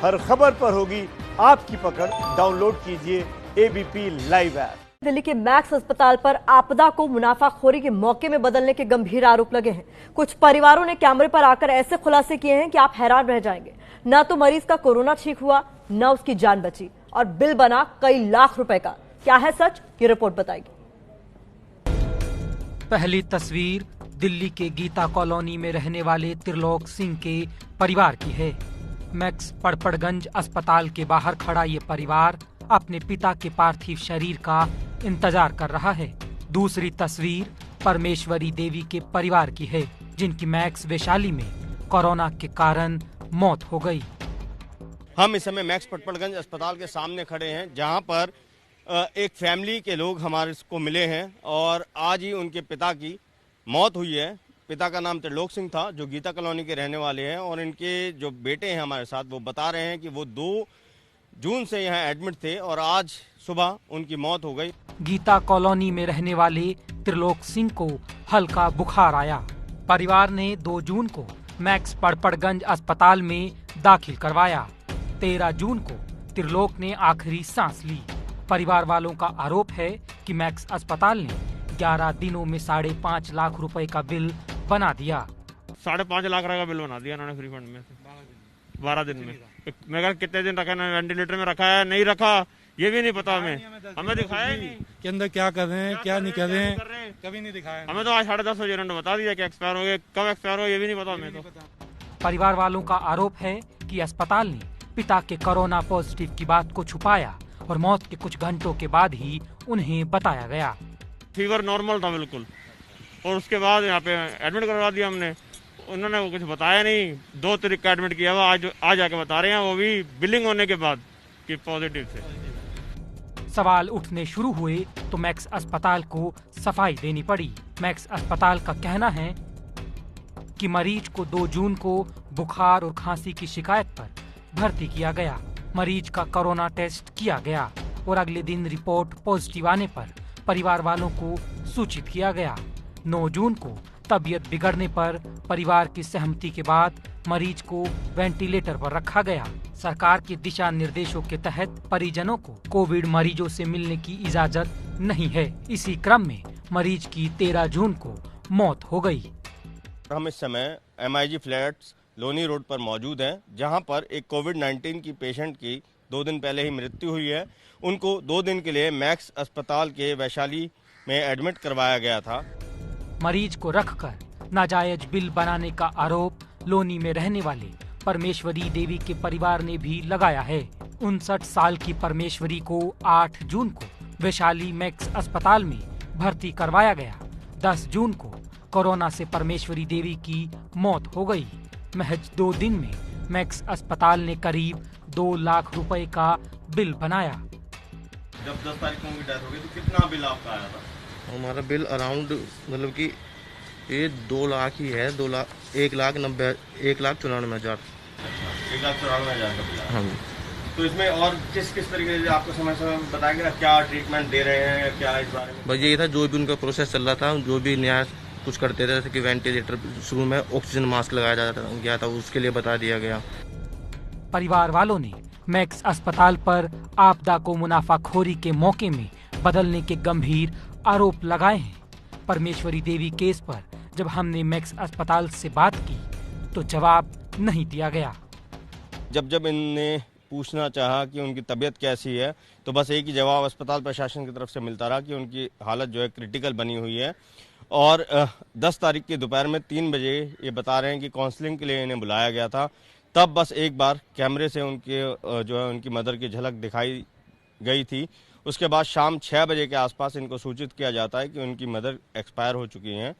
हर खबर पर होगी आपकी पकड़। डाउनलोड कीजिए एबीपी लाइव ऐप। दिल्ली के मैक्स अस्पताल पर आपदा को मुनाफाखोरी के मौके में बदलने के गंभीर आरोप लगे हैं। कुछ परिवारों ने कैमरे पर आकर ऐसे खुलासे किए हैं कि आप हैरान रह जाएंगे। न तो मरीज का कोरोना ठीक हुआ, न उसकी जान बची, और बिल बना कई लाख रुपए का। क्या है सच, ये रिपोर्ट बताएगी। पहली तस्वीर दिल्ली के गीता कॉलोनी में रहने वाले त्रिलोक सिंह के परिवार की है। मैक्स पड़पड़गंज अस्पताल के बाहर खड़ा ये परिवार अपने पिता के पार्थिव शरीर का इंतजार कर रहा है। दूसरी तस्वीर परमेश्वरी देवी के परिवार की है, जिनकी मैक्स वैशाली में कोरोना के कारण मौत हो गई। हम इस समय मैक्स पड़पड़गंज अस्पताल के सामने खड़े हैं, जहां पर एक फैमिली के लोग हमारे को मिले हैं और आज ही उनके पिता की मौत हुई है। पिता का नाम त्रिलोक सिंह था, जो गीता कॉलोनी के रहने वाले हैं, और इनके जो बेटे हैं हमारे साथ, वो बता रहे हैं कि वो 2 जून से यहाँ एडमिट थे और आज सुबह उनकी मौत हो गई। गीता कॉलोनी में रहने वाले त्रिलोक सिंह को हल्का बुखार आया। परिवार ने 2 जून को मैक्स पड़पड़गंज अस्पताल में दाखिल करवाया। 13 जून को त्रिलोक ने आखिरी सांस ली। परिवार वालों का आरोप है कि मैक्स अस्पताल ने 11 दिनों में 5.5 लाख रुपए का बिल बना दिया। 5.5 लाख का बिल बना दिया उन्होंने फ्री फंड में से 12 दिन में। मैं कहा कितने दिन रखा है, वेंटिलेटर में रखा है, नहीं रखा, ये भी नहीं पता हमें दिखाया ही नहीं के अंदर क्या कर रहे हैं, क्या नहीं कर रहे हैं, कभी नहीं दिखाया हमें। तो आज 10:30 बजे उन्होंने बता दिया कि एक्सपायर हो गए, कब एक्सपायर हो ये भी नहीं पता हमें। तो परिवार वालों का आरोप है कि अस्पताल ने पिता के कोरोना पॉजिटिव की बात को छुपाया और मौत के कुछ घंटों के बाद ही उन्हें बताया गया। फीवर नॉर्मल था बिल्कुल, और उसके बाद यहाँ पे एडमिट करवा दिया हमने। उन्होंने वो कुछ बताया नहीं। 2 तारीख का एडमिट किया हुआ, आज आके बता रहे हैं, वो भी बिलिंग होने के बाद कि पॉजिटिव थे। सवाल उठने शुरू हुए तो मैक्स अस्पताल को सफाई देनी पड़ी। मैक्स अस्पताल का कहना है कि मरीज को 2 जून को बुखार और खांसी की शिकायत पर भर्ती किया गया। मरीज का कोरोना टेस्ट किया गया और अगले दिन रिपोर्ट पॉजिटिव आने पर परिवार वालों को सूचित किया गया। 9 जून को तबीयत बिगड़ने पर परिवार की सहमति के बाद मरीज को वेंटिलेटर पर रखा गया। सरकार के दिशा निर्देशों के तहत परिजनों को कोविड मरीजों से मिलने की इजाजत नहीं है। इसी क्रम में मरीज की 13 जून को मौत हो गई। हम इस समय MIG फ्लैट्स लोनी रोड पर मौजूद हैं, जहां पर एक कोविड-19 की पेशेंट की 2 दिन पहले ही मृत्यु हुई है। उनको 2 दिन के लिए मैक्स अस्पताल के वैशाली में एडमिट करवाया गया था। मरीज को रखकर नाजायज बिल बनाने का आरोप लोनी में रहने वाले परमेश्वरी देवी के परिवार ने भी लगाया है। 59 साल की परमेश्वरी को 8 जून को वैशाली मैक्स अस्पताल में भर्ती करवाया गया। 10 जून को कोरोना से परमेश्वरी देवी की मौत हो गई। महज 2 दिन में मैक्स अस्पताल ने करीब 2 लाख रुपए का बिल बनाया। जब 10 तारीख को उनकी डेथ हो गई तो कितना बिल आपका आया था? हमारा बिल अराउंड मतलब कि ये 2 लाख ही है। 1,94,000। 1,94,000 का बिल। हाँ। तो इसमें और किस तरीके से आपको समय बताया गया, क्या ट्रीटमेंट दे रहे हैं, क्या इस बारे में? बस यही था, जो भी उनका प्रोसेस चल रहा था, जो भी नया कुछ करते थे, जैसे कि वेंटिलेटर, शुरू में ऑक्सीजन मास्क लगाया गया था, उसके लिए बता दिया गया। परिवार वालों ने मैक्स अस्पताल पर आपदा को मुनाफाखोरी के मौके में बदलने के गंभीर आरोप लगाए हैं। परमेश्वरी देवी केस पर जब हमने मैक्स अस्पताल से बात की तो जवाब नहीं दिया गया। जब इनने पूछना चाहा कि उनकी तबीयत कैसी है, तो बस एक ही जवाब अस्पताल प्रशासन की तरफ से मिलता रहा कि उनकी हालत जो है क्रिटिकल बनी हुई है। और 10 तारीख की दोपहर में 3 बजे ये बता रहे हैं कि काउंसलिंग के लिए इन्हें बुलाया गया था। तब बस एक बार कैमरे से उनके जो है उनकी मदर की झलक दिखाई गई थी। उसके बाद शाम 6 बजे के आसपास इनको सूचित किया जाता है कि उनकी मदर एक्सपायर हो चुकी हैं।